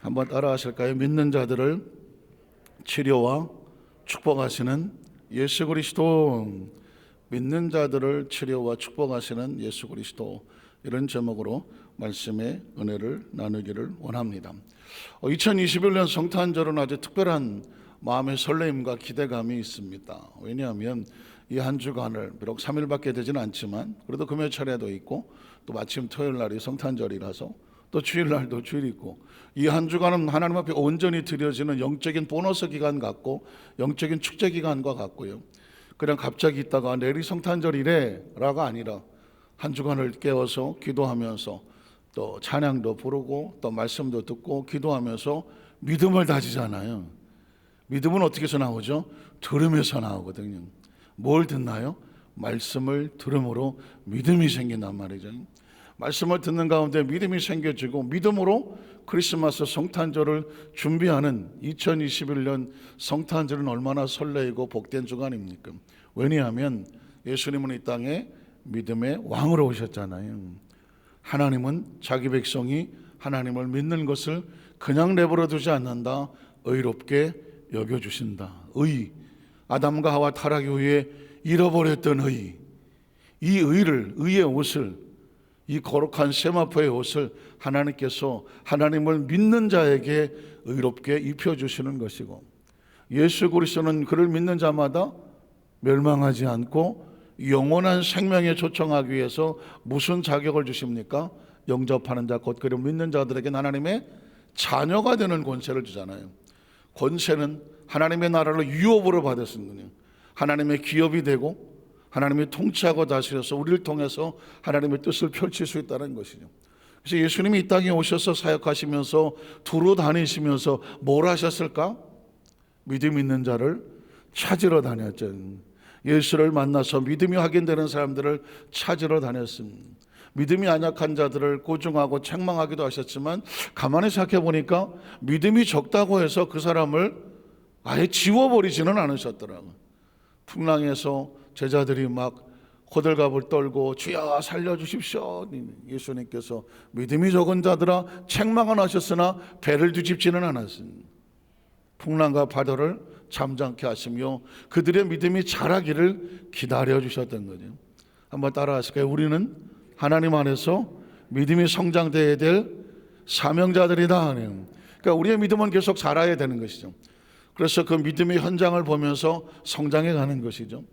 한번 따라 하실까요? 믿는 자들을 치료와 축복하시는 예수 그리스도. 믿는 자들을 치료와 축복하시는 예수 그리스도. 이런 제목으로 말씀의 은혜를 나누기를 원합니다. 2021년 성탄절은 아주 특별한 마음의 설레임과 기대감이 있습니다. 왜냐하면 이 한 주간을 비록 3일밖에 되지는 않지만 그래도 금요 차례도 있고 또 마침 토요일 날이 성탄절이라서 또 주일날도 주일이 있고 이 한 주간은 하나님 앞에 온전히 드려지는 영적인 보너스 기간 같고 영적인 축제 기간과 같고요. 그냥 갑자기 있다가 내일이 성탄절이래라가 아니라 한 주간을 깨워서 기도하면서 또 찬양도 부르고 또 말씀도 듣고 기도하면서 믿음을 다지잖아요. 믿음은 어떻게 해서 나오죠? 들으면서 나오거든요. 뭘 듣나요? 말씀을 들음으로 믿음이 생긴단 말이죠. 말씀을 듣는 가운데 믿음이 생겨지고 믿음으로 크리스마스 성탄절을 준비하는 2021년 성탄절은 얼마나 설레이고 복된 주간입니까? 왜냐하면 예수님은 이 땅에 믿음의 왕으로 오셨잖아요. 하나님은 자기 백성이 하나님을 믿는 것을 그냥 내버려 두지 않는다. 의롭게 여겨주신다. 아담과 하와 타락 이후에 잃어버렸던 이 의의 옷을, 이 거룩한 세마포의 옷을 하나님께서 하나님을 믿는 자에게 의롭게 입혀주시는 것이고, 예수 그리스도는 그를 믿는 자마다 멸망하지 않고 영원한 생명에 초청하기 위해서 무슨 자격을 주십니까? 영접하는 자, 곧 그를 믿는 자들에게 하나님의 자녀가 되는 권세를 주잖아요. 권세는 하나님의 나라를 유업으로 받았습니다. 하나님의 기업이 되고 하나님이 통치하고 다스려서 우리를 통해서 하나님의 뜻을 펼칠 수 있다는 것이죠. 그래서 예수님이 이 땅에 오셔서 사역하시면서 두루 다니시면서 뭘 하셨을까? 믿음 있는 자를 찾으러 다녔죠. 예수를 만나서 믿음이 확인되는 사람들을 찾으러 다녔습니다. 믿음이 안약한 자들을 고중하고 책망하기도 하셨지만 가만히 생각해 보니까 믿음이 적다고 해서 그 사람을 아예 지워버리지는 않으셨더라고요. 풍랑에서 제자들이 막 호들갑을 떨고 주여 살려주십시오. 예수님께서 믿음이 적은 자들아 책망은 하셨으나 배를 뒤집지는 않았습니다. 풍랑과 바다를 잠잠케 하시며 그들의 믿음이 자라기를 기다려주셨던 거죠. 한번 따라 하실까요? 우리는 하나님 안에서 믿음이 성장되어야 될 사명자들이다. 그러니까 우리의 믿음은 계속 자라야 되는 것이죠. 그래서 그 믿음의 현장을 보면서 성장해 가는 것이죠.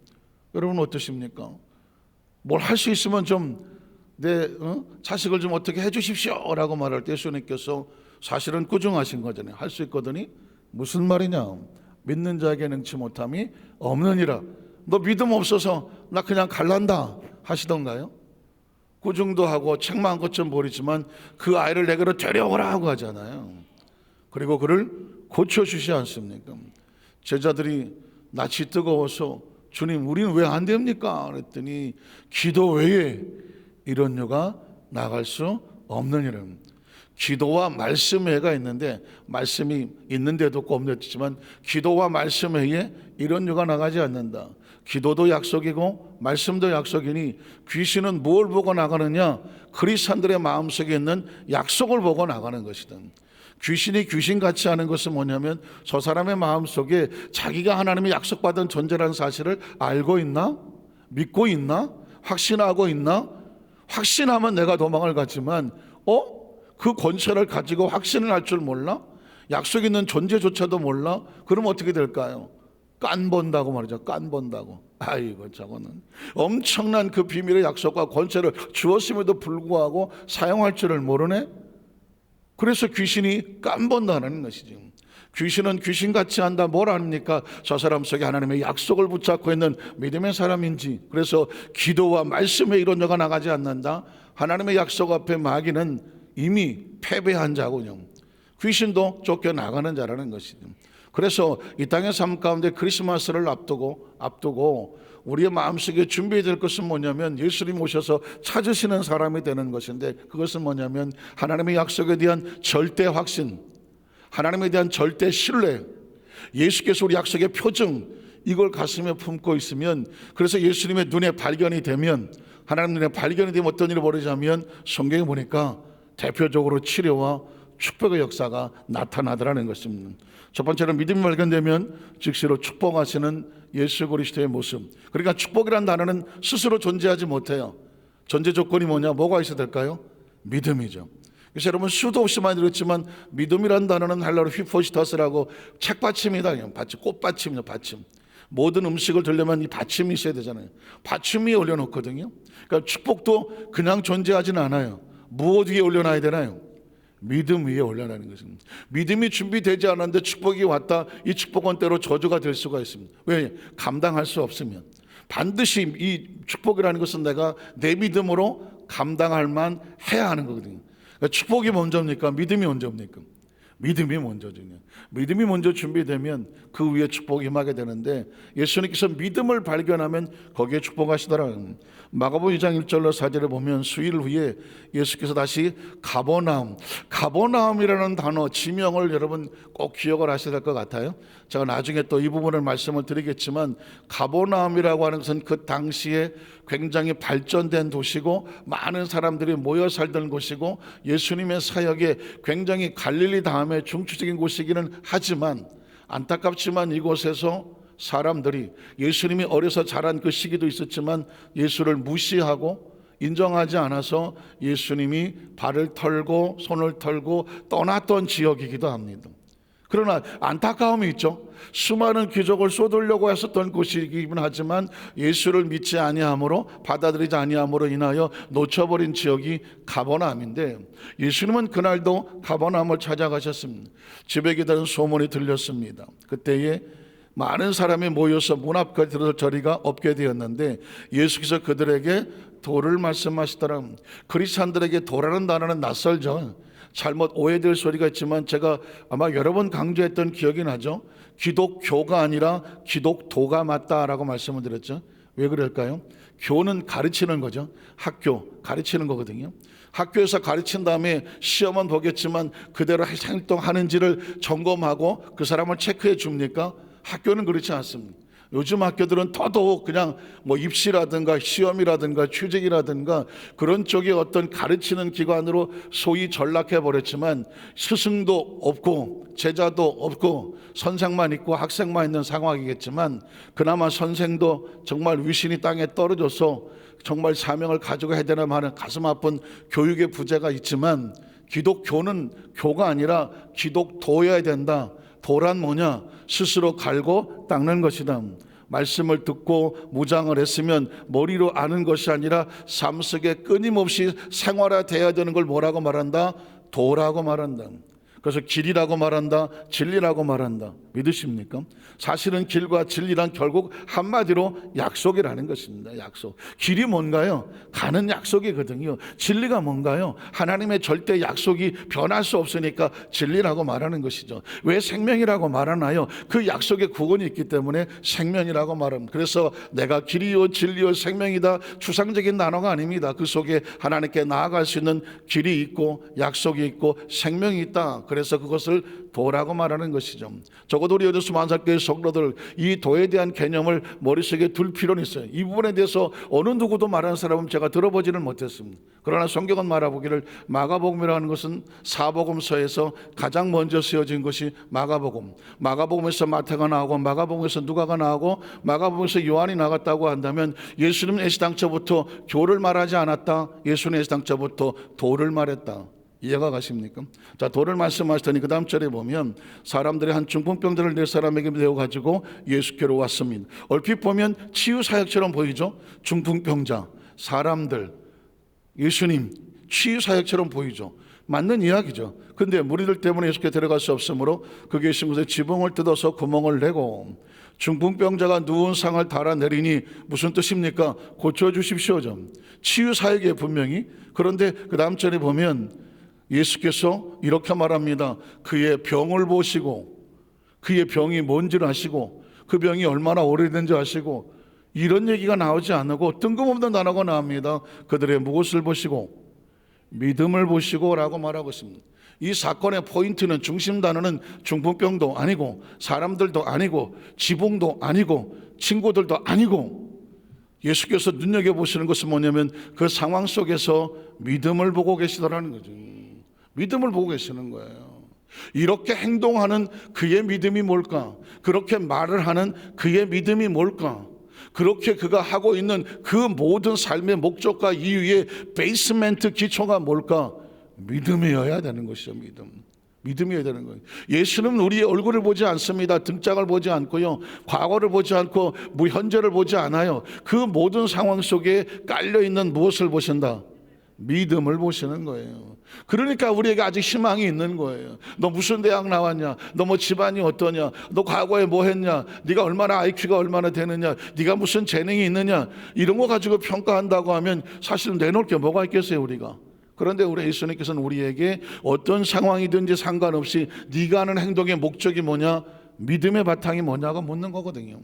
여러분 어떠십니까? 뭘 할 수 있으면 좀 내 자식을 좀 어떻게 해 주십시오 라고 말할 때 예수님께서 사실은 꾸중하신 거잖아요. 할 수 있거든이 무슨 말이냐? 믿는 자에게 능치 못함이 없느니라. 너 믿음 없어서 나 그냥 갈란다 하시던가요? 꾸중도 하고 책망한 것좀 보이지만 그 아이를 내게로 데려오라 하고 하잖아요. 그리고 그를 고쳐주시지 않습니까? 제자들이 낯이 뜨거워서 주님 우리는 왜 안 됩니까? 그랬더니 기도 외에 이런 여가 나갈 수 없느니라. 기도와 말씀 외가 있는데 말씀이 있는데도 없고 없는데지만 기도와 말씀 외에 이런 여가 나가지 않는다. 기도도 약속이고 말씀도 약속이니 귀신은 뭘 보고 나가느냐? 그리스도인들의 마음속에 있는 약속을 보고 나가는 것이다. 귀신이 귀신같이 하는 것은 뭐냐면 저 사람의 마음속에 자기가 하나님의 약속받은 존재라는 사실을 알고 있나? 믿고 있나? 확신하고 있나? 확신하면 내가 도망을 갔지만 그 권세를 가지고 확신을 할 줄 몰라? 약속 있는 존재조차도 몰라? 그럼 어떻게 될까요? 깐본다고 말이죠. 깐본다고. 아이고 저거는 엄청난 그 비밀의 약속과 권세를 주었음에도 불구하고 사용할 줄을 모르네? 그래서 귀신이 깐본다는 것이죠. 귀신은 귀신같이 한다. 뭘 아닙니까? 저 사람 속에 하나님의 약속을 붙잡고 있는 믿음의 사람인지. 그래서 기도와 말씀에 이런 여가 나가지 않는다. 하나님의 약속 앞에 마귀는 이미 패배한 자군요. 귀신도 쫓겨나가는 자라는 것이죠. 그래서 이 땅의 삶 가운데 크리스마스를 앞두고 우리의 마음속에 준비해야 될 것은 뭐냐면 예수님 오셔서 찾으시는 사람이 되는 것인데 그것은 뭐냐면 하나님의 약속에 대한 절대 확신, 하나님에 대한 절대 신뢰, 예수께서 우리 약속의 표정, 이걸 가슴에 품고 있으면, 그래서 예수님의 눈에 발견이 되면, 하나님 눈에 발견이 되면 어떤 일이 벌어지냐면 성경에 보니까 대표적으로 치료와 축복의 역사가 나타나더라는 것입니다. 첫 번째로 믿음이 발견되면 즉시로 축복하시는 예수 그리스도의 모습. 그러니까 축복이란 단어는 스스로 존재하지 못해요. 전제 조건이 뭐냐? 뭐가 있어야 될까요? 믿음이죠. 그래서 여러분 수도 없이 많이 들었지만 믿음이란 단어는 헬라어로 휘포시터스라고 책받침이다. 받침, 꽃받침이죠. 받침. 모든 음식을 들려면 이 받침이 있어야 되잖아요. 받침 위에 올려놓거든요. 그러니까 축복도 그냥 존재하지는 않아요. 무엇 위에 올려놔야 되나요? 믿음 위에 올려놔는 것입니다. 믿음이 준비되지 않았는데 축복이 왔다. 이 축복은 때로 저주가 될 수가 있습니다. 왜? 감당할 수 없으면. 반드시 이 축복이라는 것은 내가 내 믿음으로 감당할 만 해야 하는 거거든요. 그러니까 축복이 먼저입니까? 믿음이 먼저입니까? 믿음이 먼저죠. 믿음이 먼저 준비되면 그 위에 축복이 임하게 되는데 예수님께서 믿음을 발견하면 거기에 축복하시더라. 마가복음 2장 1절로 4절에 보면 수일 후에 예수께서 다시 가버나움이라는 단어 지명을 여러분 꼭 기억을 하셔야 될 것 같아요. 제가 나중에 또 이 부분을 말씀을 드리겠지만 가버나움이라고 하는 것은 그 당시에 굉장히 발전된 도시고 많은 사람들이 모여 살던 곳이고 예수님의 사역에 굉장히 갈릴리 다음에 중추적인 곳이기는 하지만 안타깝지만 이곳에서 사람들이 예수님이 어려서 자란 그 시기도 있었지만 예수를 무시하고 인정하지 않아서 예수님이 발을 털고 손을 털고 떠났던 지역이기도 합니다. 그러나 안타까움이 있죠. 수많은 기적을 쏟으려고 했었던 곳이긴 하지만 예수를 믿지 아니함으로 받아들이지 아니함으로 인하여 놓쳐버린 지역이 가버나움인데 예수님은 그날도 가버나움을 찾아가셨습니다. 집에 기다리는 소문이 들렸습니다. 그때에 많은 사람이 모여서 문 앞까지 들어서 자리가 없게 되었는데 예수께서 그들에게 도를 말씀하시더라. 그리스도인들에게 도라는 단어는 낯설죠. 잘못 오해될 소리가 있지만 제가 아마 여러 번 강조했던 기억이 나죠. 기독교가 아니라 기독도가 맞다라고 말씀을 드렸죠. 왜 그럴까요? 교는 가르치는 거죠. 학교 가르치는 거거든요. 학교에서 가르친 다음에 시험은 보겠지만 그대로 행동하는지를 점검하고 그 사람을 체크해 줍니까? 학교는 그렇지 않습니다. 요즘 학교들은 더더욱 그냥 뭐 입시라든가 시험이라든가 취직이라든가 그런 쪽에 어떤 가르치는 기관으로 소위 전락해 버렸지만 스승도 없고 제자도 없고 선생만 있고 학생만 있는 상황이겠지만 그나마 선생도 정말 위신이 땅에 떨어져서 정말 사명을 가지고 해야 되나 하는 가슴 아픈 교육의 부재가 있지만 기독교는 교가 아니라 기독도여야 된다. 도란 뭐냐? 스스로 갈고 닦는 것이다. 말씀을 듣고 무장을 했으면 머리로 아는 것이 아니라 삶 속에 끊임없이 생활화되어야 되는 걸 뭐라고 말한다? 도라고 말한다. 그래서 길이라고 말한다, 진리라고 말한다. 믿으십니까? 사실은 길과 진리란 결국 한마디로 약속이라는 것입니다. 약속. 길이 뭔가요? 가는 약속이거든요. 진리가 뭔가요? 하나님의 절대 약속이 변할 수 없으니까 진리라고 말하는 것이죠. 왜 생명이라고 말하나요? 그 약속의 구원이 있기 때문에 생명이라고 말합니다. 그래서 내가 길이요 진리요 생명이다 추상적인 단어가 아닙니다. 그 속에 하나님께 나아갈 수 있는 길이 있고 약속이 있고 생명이 있다. 그래서 그것을 도라고 말하는 것이죠. 적어도 우리 여전수 만삭교회 성도들 이 도에 대한 개념을 머릿속에 둘 필요는 있어요. 이 부분에 대해서 어느 누구도 말하는 사람은 제가 들어보지는 못했습니다. 그러나 성경은 말하보기를 마가복음이라는 것은 사복음서에서 가장 먼저 쓰여진 것이 마가복음. 마가복음에서 마태가 나오고 마가복음에서 누가가 나오고 마가복음에서 요한이 나갔다고 한다면 예수님은 애시당초부터 교를 말하지 않았다. 예수는 애시당초부터 도를 말했다. 이해가 가십니까? 자, 도를 말씀하시더니 그 다음 절에 보면 사람들이 한 중풍병자를 네 사람에게 내어가지고 예수께로 왔습니다. 얼핏 보면 치유사역처럼 보이죠? 중풍병자, 사람들, 예수님, 치유사역처럼 보이죠? 맞는 이야기죠. 근데 무리들 때문에 예수께 들어갈 수 없으므로 그 계신 곳에 지붕을 뜯어서 구멍을 내고 중풍병자가 누운 상을 달아내리니 무슨 뜻입니까? 고쳐주십시오 좀. 치유사역에 분명히. 그런데 그 다음 절에 보면 예수께서 이렇게 말합니다. 그의 병을 보시고 그의 병이 뭔지를 아시고 그 병이 얼마나 오래된지 아시고 이런 얘기가 나오지 않고 뜬금없는 단어가 나옵니다. 그들의 무엇을 보시고 믿음을 보시고 라고 말하고 있습니다. 이 사건의 포인트는 중심 단어는 중풍병도 아니고 사람들도 아니고 지붕도 아니고 친구들도 아니고 예수께서 눈여겨보시는 것은 뭐냐면 그 상황 속에서 믿음을 보고 계시더라는 거죠. 믿음을 보고 계시는 거예요. 이렇게 행동하는 그의 믿음이 뭘까? 그렇게 말을 하는 그의 믿음이 뭘까? 그렇게 그가 하고 있는 그 모든 삶의 목적과 이유의 베이스멘트 기초가 뭘까? 믿음이어야 되는 것이죠. 믿음이어야 되는 거예요. 예수는 우리의 얼굴을 보지 않습니다. 등짝을 보지 않고요, 과거를 보지 않고 현재를 보지 않아요. 그 모든 상황 속에 깔려있는 무엇을 보신다? 믿음을 보시는 거예요. 그러니까 우리에게 아직 희망이 있는 거예요. 너 무슨 대학 나왔냐? 너 뭐 집안이 어떠냐? 너 과거에 뭐 했냐? 네가 얼마나 IQ가 얼마나 되느냐? 네가 무슨 재능이 있느냐? 이런 거 가지고 평가한다고 하면 사실 내놓을 게 뭐가 있겠어요, 우리가. 그런데 우리 예수님께서는 우리에게 어떤 상황이든지 상관없이 네가 하는 행동의 목적이 뭐냐? 믿음의 바탕이 뭐냐고 묻는 거거든요.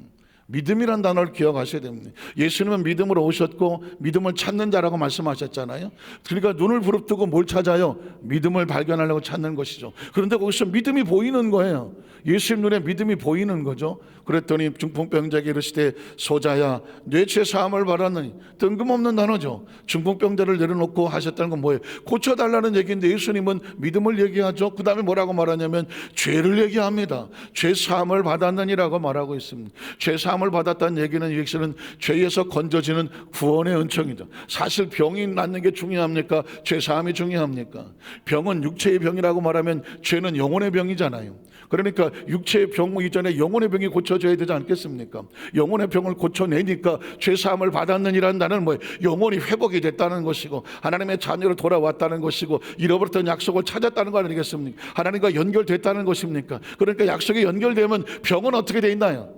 믿음이란 단어를 기억하셔야 됩니다. 예수님은 믿음으로 오셨고 믿음을 찾는 자라고 말씀하셨잖아요. 그러니까 눈을 부릅뜨고 뭘 찾아요? 믿음을 발견하려고 찾는 것이죠. 그런데 거기서 믿음이 보이는 거예요. 예수님 눈에 믿음이 보이는 거죠. 그랬더니 중풍병자에게 이르시되 소자야 내 죄 사함을 받았느니. 뜬금없는 단어죠. 중풍병자를 내려놓고 하셨다는 건 뭐예요? 고쳐달라는 얘기인데 예수님은 믿음을 얘기하죠. 그 다음에 뭐라고 말하냐면 죄를 얘기합니다. 죄 사함을 받았느니라고 말하고 있습니다. 죄 사함을 받았다는 얘기는 여기서는 죄에서 건져지는 구원의 은총이죠. 사실 병이 낫는 게 중요합니까? 죄 사함이 중요합니까? 병은 육체의 병이라고 말하면 죄는 영혼의 병이잖아요. 그러니까 육체의 병 이전에 영혼의 병이 고쳐져야 되지 않겠습니까? 영혼의 병을 고쳐내니까 죄사함을 받았느니라는 나는 뭐예요? 영혼이 회복이 됐다는 것이고 하나님의 자녀로 돌아왔다는 것이고 잃어버렸던 약속을 찾았다는 거 아니겠습니까? 하나님과 연결됐다는 것입니까? 그러니까 약속이 연결되면 병은 어떻게 돼 있나요?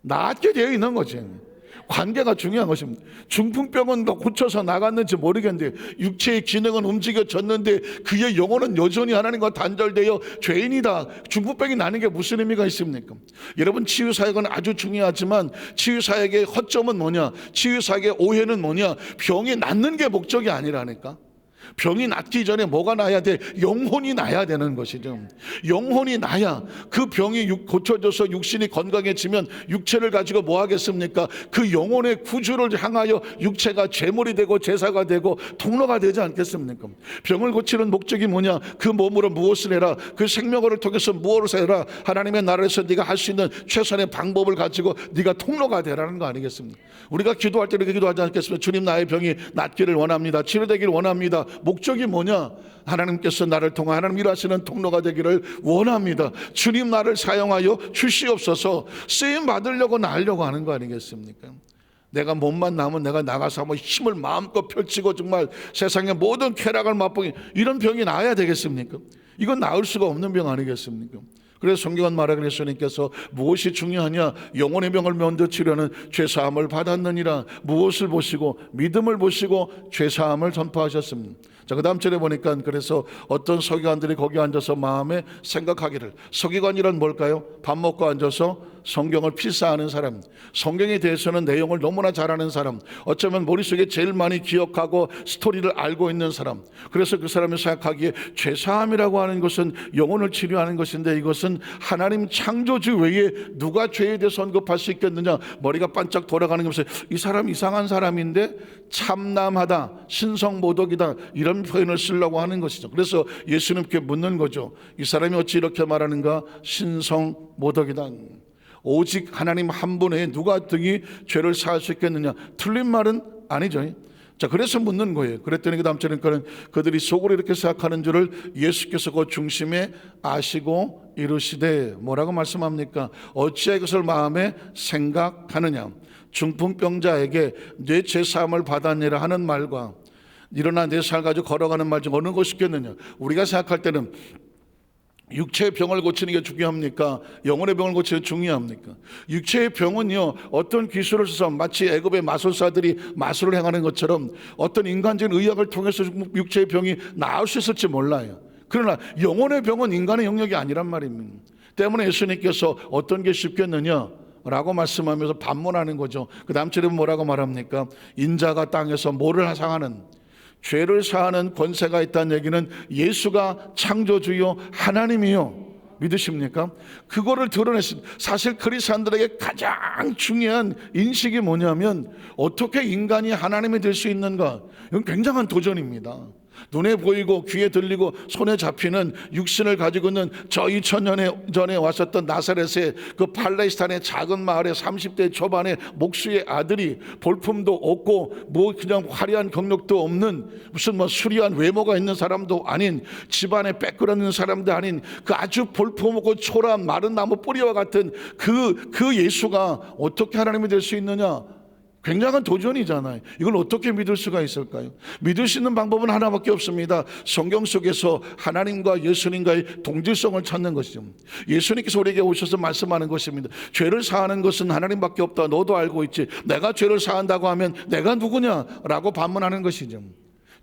낫게 되어 있는 거지. 관계가 중요한 것입니다. 중풍병은 고쳐서 나갔는지 모르겠는데 육체의 기능은 움직여졌는데 그의 영혼은 여전히 하나님과 단절되어 죄인이다. 중풍병이 나는 게 무슨 의미가 있습니까? 여러분, 치유사역은 아주 중요하지만 치유사역의 허점은 뭐냐? 치유사역의 오해는 뭐냐? 병이 낫는 게 목적이 아니라니까. 병이 낫기 전에 뭐가 나야 돼? 영혼이 나야 되는 것이죠. 영혼이 나야 그 병이 고쳐져서 육신이 건강해지면 육체를 가지고 뭐 하겠습니까? 그 영혼의 구주를 향하여 육체가 제물이 되고 제사가 되고 통로가 되지 않겠습니까? 병을 고치는 목적이 뭐냐? 그 몸으로 무엇을 해라? 그 생명을 통해서 무엇을 해라? 하나님의 나라에서 네가 할 수 있는 최선의 방법을 가지고 네가 통로가 되라는 거 아니겠습니까? 우리가 기도할 때 이렇게 기도하지 않겠습니까? 주님, 나의 병이 낫기를 원합니다. 치료되기를 원합니다. 목적이 뭐냐? 하나님께서 나를 통해 하나님 일하시는 통로가 되기를 원합니다. 주님, 나를 사용하여 주시옵소서. 쓰임 받으려고 나으려고 하는 거 아니겠습니까? 내가 몸만 남으면 내가 나가서 한번 힘을 마음껏 펼치고 정말 세상의 모든 쾌락을 맛보기, 이런 병이 나아야 되겠습니까? 이건 나을 수가 없는 병 아니겠습니까? 그래서 성경은 말하기를 예수님께서 무엇이 중요하냐? 영혼의 병을 면도 치려는 죄사함을 받았느니라. 무엇을 보시고? 믿음을 보시고 죄사함을 전파하셨습니다. 자, 그 다음 절에 보니까 그래서 어떤 서기관들이 거기 앉아서 마음에 생각하기를, 서기관이란 뭘까요? 밥 먹고 앉아서 성경을 필사하는 사람, 성경에 대해서는 내용을 너무나 잘 아는 사람, 어쩌면 머릿속에 제일 많이 기억하고 스토리를 알고 있는 사람. 그래서 그 사람이 생각하기에 죄사함이라고 하는 것은 영혼을 치료하는 것인데 이것은 하나님 창조주 외에 누가 죄에 대해서 언급할 수 있겠느냐? 머리가 반짝 돌아가는 게 없어요. 이 사람 이상한 사람인데 참남하다, 신성모독이다, 이런 표현을 쓰려고 하는 것이죠. 그래서 예수님께 묻는 거죠. 이 사람이 어찌 이렇게 말하는가? 신성모독이다. 오직 하나님 한 분에 누가 등이 죄를 사할 수 있겠느냐? 틀린 말은 아니죠. 자, 그래서 묻는 거예요. 그랬더니 그 다음 절에는 그들이 속으로 이렇게 생각하는 줄을 예수께서 그 중심에 아시고 이르시되, 뭐라고 말씀합니까? 어찌하여 이것을 마음에 생각하느냐? 중풍병자에게 내 죄사함을 받았느니라 하는 말과 일어나 내 살 가지고 걸어가는 말 중 어느 것이 있겠느냐? 우리가 생각할 때는 육체의 병을 고치는 게 중요합니까? 영혼의 병을 고치는 게 중요합니까? 육체의 병은요, 어떤 기술을 써서 마치 애굽의 마술사들이 마술을 행하는 것처럼 어떤 인간적인 의학을 통해서 육체의 병이 나을 수 있을지 몰라요. 그러나 영혼의 병은 인간의 영역이 아니란 말입니다. 때문에 예수님께서 어떤 게 쉽겠느냐? 라고 말씀하면서 반문하는 거죠. 그 다음 절에 뭐라고 말합니까? 인자가 땅에서 뭐를 상하는, 죄를 사하는 권세가 있다는 얘기는 예수가 창조주요 하나님이요, 믿으십니까? 그거를 드러냈습니다. 사실 그리스도인들에게 가장 중요한 인식이 뭐냐면 어떻게 인간이 하나님이 될 수 있는가? 이건 굉장한 도전입니다. 눈에 보이고 귀에 들리고 손에 잡히는 육신을 가지고 있는 저 2000년 전에 왔었던 나사렛의 그 팔레스타인의 작은 마을의 30대 초반의 목수의 아들이 볼품도 없고 뭐 그냥 화려한 경력도 없는 무슨 뭐 수려한 외모가 있는 사람도 아닌 집안에 빼끌었는 사람도 아닌 그 아주 볼품없고 초라한 마른 나무 뿌리와 같은 그 예수가 어떻게 하나님이 될 수 있느냐? 굉장한 도전이잖아요. 이걸 어떻게 믿을 수가 있을까요? 믿을 수 있는 방법은 하나밖에 없습니다. 성경 속에서 하나님과 예수님과의 동질성을 찾는 것이죠. 예수님께서 우리에게 오셔서 말씀하는 것입니다. 죄를 사하는 것은 하나님밖에 없다. 너도 알고 있지. 내가 죄를 사한다고 하면 내가 누구냐라고 반문하는 것이죠.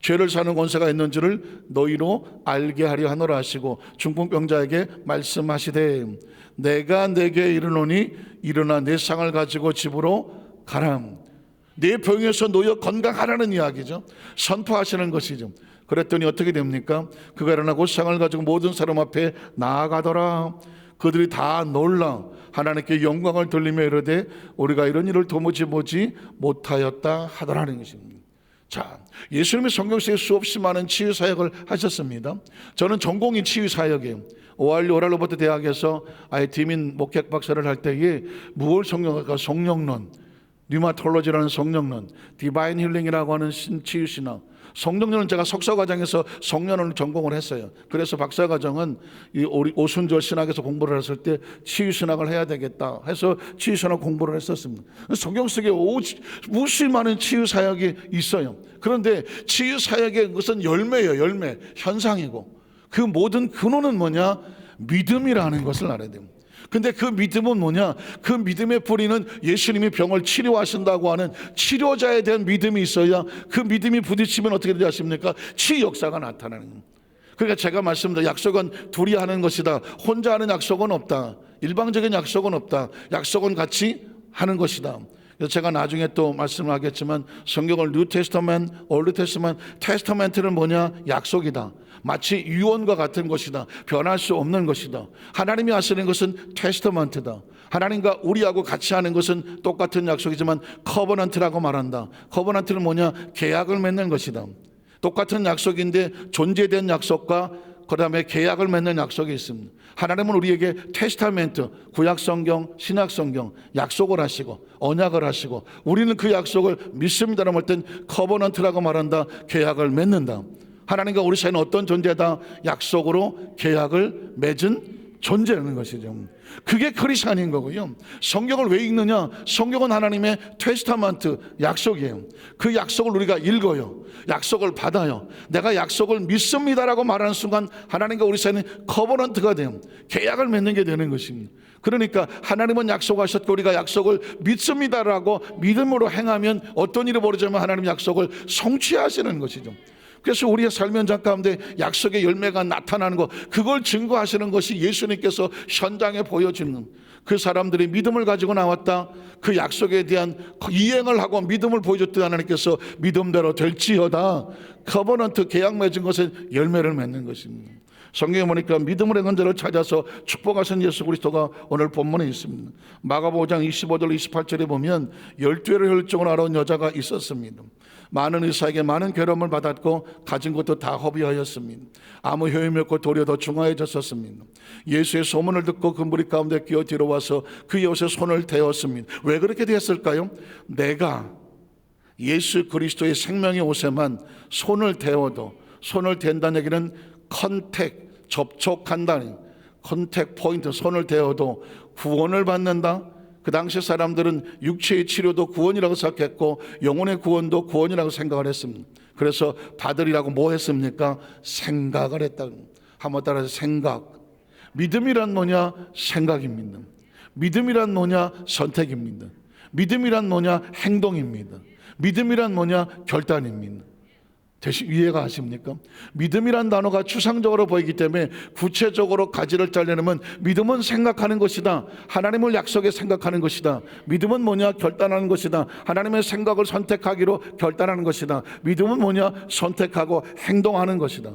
죄를 사는 권세가 있는지를 너희로 알게 하려 하노라 하시고 중풍병자에게 말씀하시되 내가 내게 이르노니 일어나 내 상을 가지고 집으로 가라. 내 병에서 놓여 건강하라는 이야기죠. 선포하시는 것이죠. 그랬더니 어떻게 됩니까? 그가 일어나고 상을 가지고 모든 사람 앞에 나아가더라. 그들이 다 놀라 하나님께 영광을 돌리며 이르되 우리가 이런 일을 도무지 보지 못하였다 하더라는 것입니다. 자, 예수님이 성경 속에 수없이 많은 치유 사역을 하셨습니다. 저는 전공이 치유 사역이에요. 오할로버트 대학에서 아예 디민 목회학 박사를 할 때에 무월 성령학과 성령론, 뉴마톨로지라는 성령론, 디바인 힐링이라고 하는 신치유신학, 성령론은 제가 석사과정에서 성령론을 전공을 했어요. 그래서 박사과정은 이 오순절 신학에서 공부를 했을 때 치유신학을 해야 되겠다 해서 치유신학 공부를 했었습니다. 성경 속에 무수히 많은 치유사역이 있어요. 그런데 치유사역의 것은 열매예요. 열매, 현상이고 그 모든 근원은 뭐냐? 믿음이라는 것을 알아야 됩니다. 근데 그 믿음은 뭐냐? 그 믿음의 뿌리는 예수님이 병을 치료하신다고 하는 치료자에 대한 믿음이 있어야 그 믿음이 부딪히면 어떻게 되지 아십니까? 치유 역사가 나타나는 거예요. 그러니까 제가 말씀드린 약속은 둘이 하는 것이다. 혼자 하는 약속은 없다. 일방적인 약속은 없다. 약속은 같이 하는 것이다. 그래서 제가 나중에 또 말씀을 하겠지만 성경을 뉴 테스터먼트, 올드 테스터먼트, 테스터먼트는 뭐냐? 약속이다. 마치 유언과 같은 것이다. 변할 수 없는 것이다. 하나님이 하시는 것은 테스터먼트다. 하나님과 우리하고 같이 하는 것은 똑같은 약속이지만 커버넌트라고 말한다. 커버넌트는 뭐냐? 계약을 맺는 것이다. 똑같은 약속인데 존재된 약속과 그 다음에 계약을 맺는 약속이 있습니다. 하나님은 우리에게 테스타멘트, 구약성경, 신약성경 약속을 하시고 언약을 하시고 우리는 그 약속을 믿습니다라고 할 땐 커버넌트라고 말한다. 계약을 맺는다. 하나님과 우리 사이는 어떤 존재다? 약속으로 계약을 맺은 존재라는 것이죠. 그게 크리스찬인 거고요. 성경을 왜 읽느냐? 성경은 하나님의 테스타먼트, 약속이에요. 그 약속을 우리가 읽어요. 약속을 받아요. 내가 약속을 믿습니다라고 말하는 순간 하나님과 우리 사이는 커버넌트가 돼요. 계약을 맺는 게 되는 것입니다. 그러니까 하나님은 약속하셨고 우리가 약속을 믿습니다라고 믿음으로 행하면 어떤 일이 벌어지면 하나님 약속을 성취하시는 것이죠. 그래서 우리의 삶의 현장 가운데 약속의 열매가 나타나는 것, 그걸 증거하시는 것이 예수님께서 현장에 보여주는 그 사람들이 믿음을 가지고 나왔다. 그 약속에 대한 이행을 하고 믿음을 보여줬던 하나님께서 믿음대로 될지어다. 커버넌트 계약 맺은 것은 열매를 맺는 것입니다. 성경에 보니까 믿음을 행한 자를 찾아서 축복하신 예수 그리스도가 오늘 본문에 있습니다. 마가복음 5장 25절 28절에 보면 12회를 혈증으로 알아온 여자가 있었습니다. 많은 의사에게 많은 괴로움을 받았고 가진 것도 다 허비하였습니다. 아무 효임이 없고 도리어 더 중하해졌었습니다. 예수의 소문을 듣고 그 무리 가운데 끼어 들어와서 그 옷에 손을 대었습니다. 왜 그렇게 되었을까요? 내가 예수 그리스도의 생명의 옷에만 손을 대어도, 손을 댄다는 얘기는 컨택, 접촉한다는 컨택 포인트, 손을 대어도 구원을 받는다. 그 당시 사람들은 육체의 치료도 구원이라고 생각했고 영혼의 구원도 구원이라고 생각을 했습니다. 그래서 받으리라고 뭐 했습니까? 생각을 했다. 한번 따라서 생각. 믿음이란 뭐냐? 생각입니다. 믿음이란 뭐냐? 선택입니다. 믿음이란 뭐냐? 행동입니다. 믿음이란 뭐냐? 결단입니다. 대신 이해가 하십니까? 믿음이란 단어가 추상적으로 보이기 때문에 구체적으로 가지를 짜려면 믿음은 생각하는 것이다. 하나님을 약속에 생각하는 것이다. 믿음은 뭐냐? 결단하는 것이다. 하나님의 생각을 선택하기로 결단하는 것이다. 믿음은 뭐냐? 선택하고 행동하는 것이다.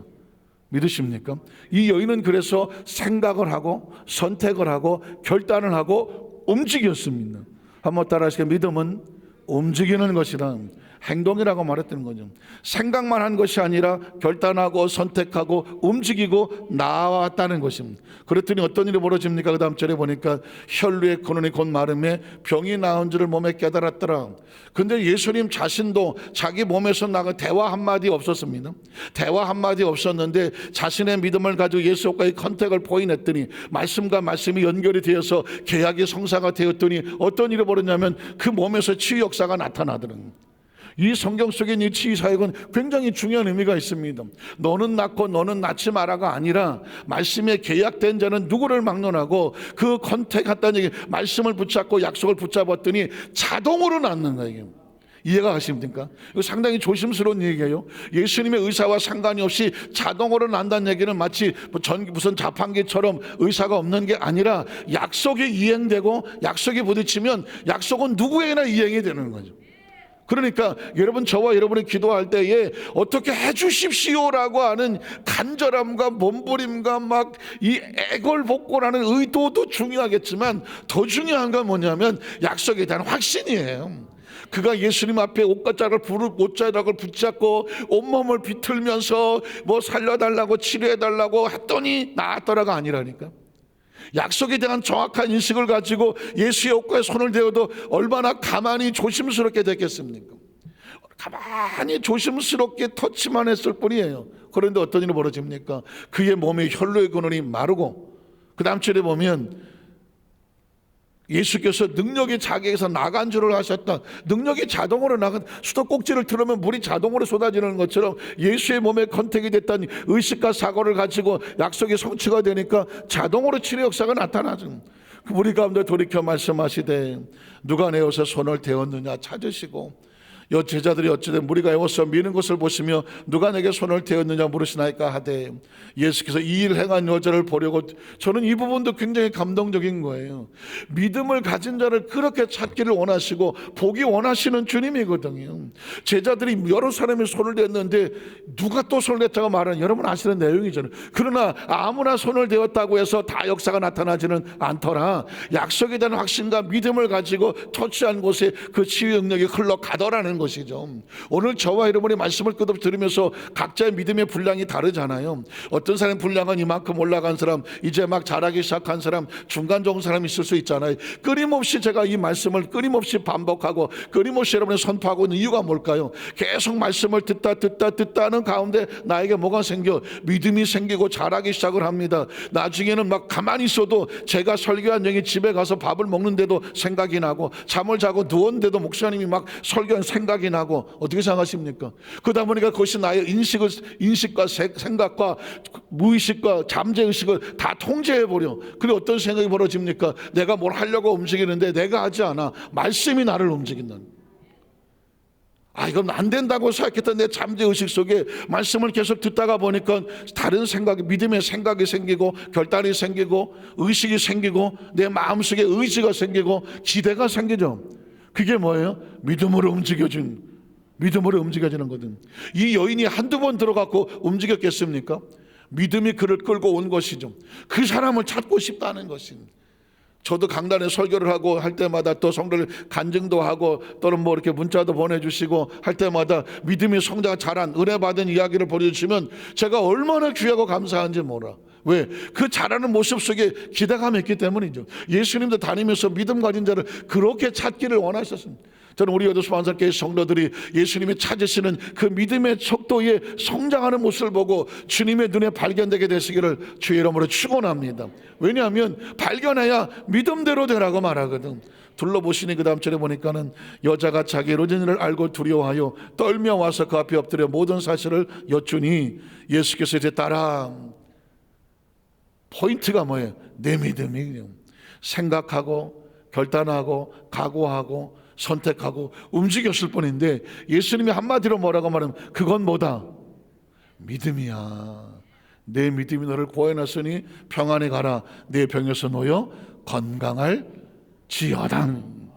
믿으십니까? 이 여인은 그래서 생각을 하고 선택을 하고 결단을 하고 움직였습니다. 한번 따라하시게. 믿음은 움직이는 것이다. 행동이라고 말했다는 거죠. 생각만 한 것이 아니라 결단하고 선택하고 움직이고 나왔다는 것입니다. 그랬더니 어떤 일이 벌어집니까? 그 다음 절에 보니까 혈루의 근원이 곧 마름에 병이 나은 줄을 몸에 깨달았더라. 근데 예수님 자신도 자기 몸에서 나가 대화 한마디 없었습니다. 대화 한마디 없었는데 자신의 믿음을 가지고 예수와의 컨택을 포인했더니 말씀과 말씀이 연결이 되어서 계약이 성사가 되었더니 어떤 일이 벌어졌냐면 그 몸에서 치유 역사가 나타나더라고요. 이 성경 속에 이 치유 사역은 굉장히 중요한 의미가 있습니다. 너는 낳고 너는 낳지 마라가 아니라 말씀에 계약된 자는 누구를 막론하고 그 컨택했다는 얘기, 말씀을 붙잡고 약속을 붙잡았더니 자동으로 낳는 거예요. 이해가 가십니까? 이거 상당히 조심스러운 얘기예요. 예수님의 의사와 상관이 없이 자동으로 난다는 얘기는 마치 무슨 자판기처럼 의사가 없는 게 아니라 약속이 이행되고 약속이 부딪히면 약속은 누구에게나 이행이 되는 거죠. 그러니까 여러분, 저와 여러분이 기도할 때에 어떻게 해주십시오라고 하는 간절함과 몸부림과 막 이 애걸복걸하는 의도도 중요하겠지만 더 중요한 건 뭐냐면 약속에 대한 확신이에요. 그가 예수님 앞에 옷자락을 붙잡고 온몸을 비틀면서 뭐 살려달라고 치료해달라고 했더니 나았더라가 아니라니까. 약속에 대한 정확한 인식을 가지고 예수의 옷가에 손을 대어도 얼마나 가만히 조심스럽게 됐겠습니까? 가만히 조심스럽게 터치만 했을 뿐이에요. 그런데 어떤 일이 벌어집니까? 그의 몸에 혈루의 근원이 마르고, 그 다음 절에 보면 예수께서 능력이 자기에게서 나간 줄을 아셨다. 능력이 자동으로 나간, 수도꼭지를 틀으면 물이 자동으로 쏟아지는 것처럼 예수의 몸에 컨택이 됐다니 의식과 사고를 가지고 약속이 성취가 되니까 자동으로 치료 역사가 나타나죠. 우리 가운데 돌이켜 말씀하시되 누가 내 옷에 손을 대었느냐 찾으시고, 여 제자들이 어찌된 무리가 애워서 미는 것을 보시며 누가 내게 손을 대었느냐 물으시나이까 하되, 예수께서 이 일 행한 여자를 보려고, 저는 이 부분도 굉장히 감동적인 거예요. 믿음을 가진 자를 그렇게 찾기를 원하시고 보기 원하시는 주님이거든요. 제자들이 여러 사람이 손을 댔는데 누가 또 손을 댔다고 말하는, 여러분 아시는 내용이잖아요. 그러나 아무나 손을 대었다고 해서 다 역사가 나타나지는 않더라. 약속에 대한 확신과 믿음을 가지고 터치한 곳에 그 치유 능력이 흘러가더라는 것이죠. 오늘 저와 여러분의 말씀을 끝없이 들으면서 각자의 믿음의 분량이 다르잖아요. 어떤 사람 분량은 이만큼 올라간 사람, 이제 막 자라기 시작한 사람, 중간 정도 사람이 있을 수 있잖아요. 끊임없이 제가 이 말씀을 끊임없이 반복하고 끊임없이 여러분의 선포하고 있는 이유가 뭘까요? 계속 말씀을 듣다 하는 가운데 나에게 뭐가 생겨? 믿음이 생기고 자라기 시작을 합니다. 나중에는 막 가만히 있어도 제가 설교한 영이 집에 가서 밥을 먹는데도 생각이 나고, 잠을 자고 누웠는데도 목사님이 막 설교한 생각이 나고, 어떻게 생각하십니까? 그러다 보니까 그것이 나의 인식과 생각과 무의식과 잠재의식을 다 통제해버려. 그리고 어떤 생각이 벌어집니까? 내가 뭘 하려고 움직이는데 내가 하지 않아. 말씀이 나를 움직인다는. 이건 안 된다고 생각했던 내 잠재의식 속에 말씀을 계속 듣다가 보니까 다른 생각이, 믿음의 생각이 생기고 결단이 생기고 의식이 생기고 내 마음속에 의지가 생기고 기대가 생기죠. 그게 뭐예요? 믿음으로 움직여지는 거든. 이 여인이 한두 번 들어가고 움직였겠습니까? 믿음이 그를 끌고 온 것이죠. 그 사람을 찾고 싶다는 것입니다. 저도 강단에 설교를 하고 할 때마다 또 성도를 간증도 하고 또는 뭐 이렇게 문자도 보내주시고 할 때마다 믿음의 성장 잘한 은혜 받은 이야기를 보내주시면 제가 얼마나 귀하고 감사한지 몰라. 왜? 그 잘하는 모습 속에 기대감이 있기 때문이죠. 예수님도 다니면서 믿음 가진 자를 그렇게 찾기를 원하셨습니다. 저는 우리 여도 수반사교회 성도들이 예수님이 찾으시는 그 믿음의 속도에 성장하는 모습을 보고 주님의 눈에 발견되게 되시기를 주의 이름으로 축원합니다. 왜냐하면 발견해야 믿음대로 되라고 말하거든. 둘러보시니 그 다음 절에 보니까는 여자가 자기 이루어진을 알고 두려워하여 떨며 와서 그 앞에 엎드려 모든 사실을 여쭈니 예수께서 이제 따라. 포인트가 뭐예요? 내 믿음이 생각하고 결단하고 각오하고 선택하고 움직였을 뿐인데, 예수님이 한마디로 뭐라고 말하면 그건 뭐다? 믿음이야. 내 믿음이 너를 구원하였으니 평안에 가라. 내 병에서 놓여 건강할 지어당.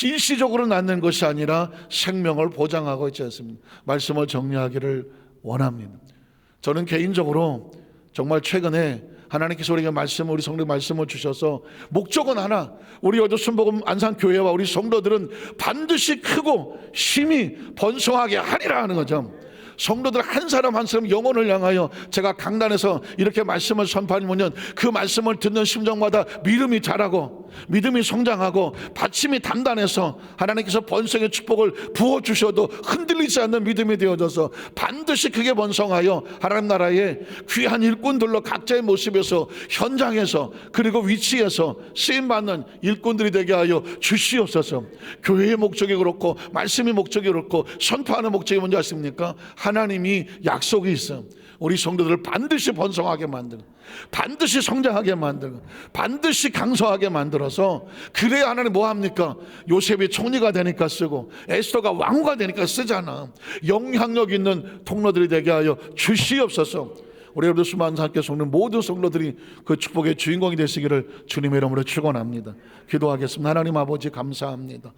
일시적으로 낫는 것이 아니라 생명을 보장하고 있지 않습니까? 말씀을 정리하기를 원합니다. 저는 개인적으로 정말 최근에 하나님께서 우리에게 말씀을, 우리 성도 말씀을 주셔서 목적은 하나, 우리 여주 순복음 안산교회와 우리 성도들은 반드시 크고 심히 번성하게 하리라 하는 거죠. 성도들 한 사람 한 사람 영혼을 향하여 제가 강단에서 이렇게 말씀을 선포하면 그 말씀을 듣는 심정마다 믿음이 자라고 믿음이 성장하고 받침이 단단해서 하나님께서 번성의 축복을 부어주셔도 흔들리지 않는 믿음이 되어져서 반드시 크게 번성하여 하나님 나라의 귀한 일꾼들로 각자의 모습에서 현장에서 그리고 위치에서 쓰임받는 일꾼들이 되게 하여 주시옵소서. 교회의 목적이 그렇고 말씀의 목적이 그렇고 선포하는 목적이 뭔지 아십니까? 하나님이 약속이 있어. 우리 성도들을 반드시 번성하게 만들고 반드시 성장하게 만들고 반드시 강성하게 만들어서, 그래야 하나님 뭐합니까? 요셉이 총리가 되니까 쓰고 에스더가 왕후가 되니까 쓰잖아. 영향력 있는 통로들이 되게 하여 주시옵소서. 우리 여러분 수많은 함께 속는 모든 성도들이 그 축복의 주인공이 되시기를 주님의 이름으로 축원합니다. 기도하겠습니다. 하나님 아버지 감사합니다.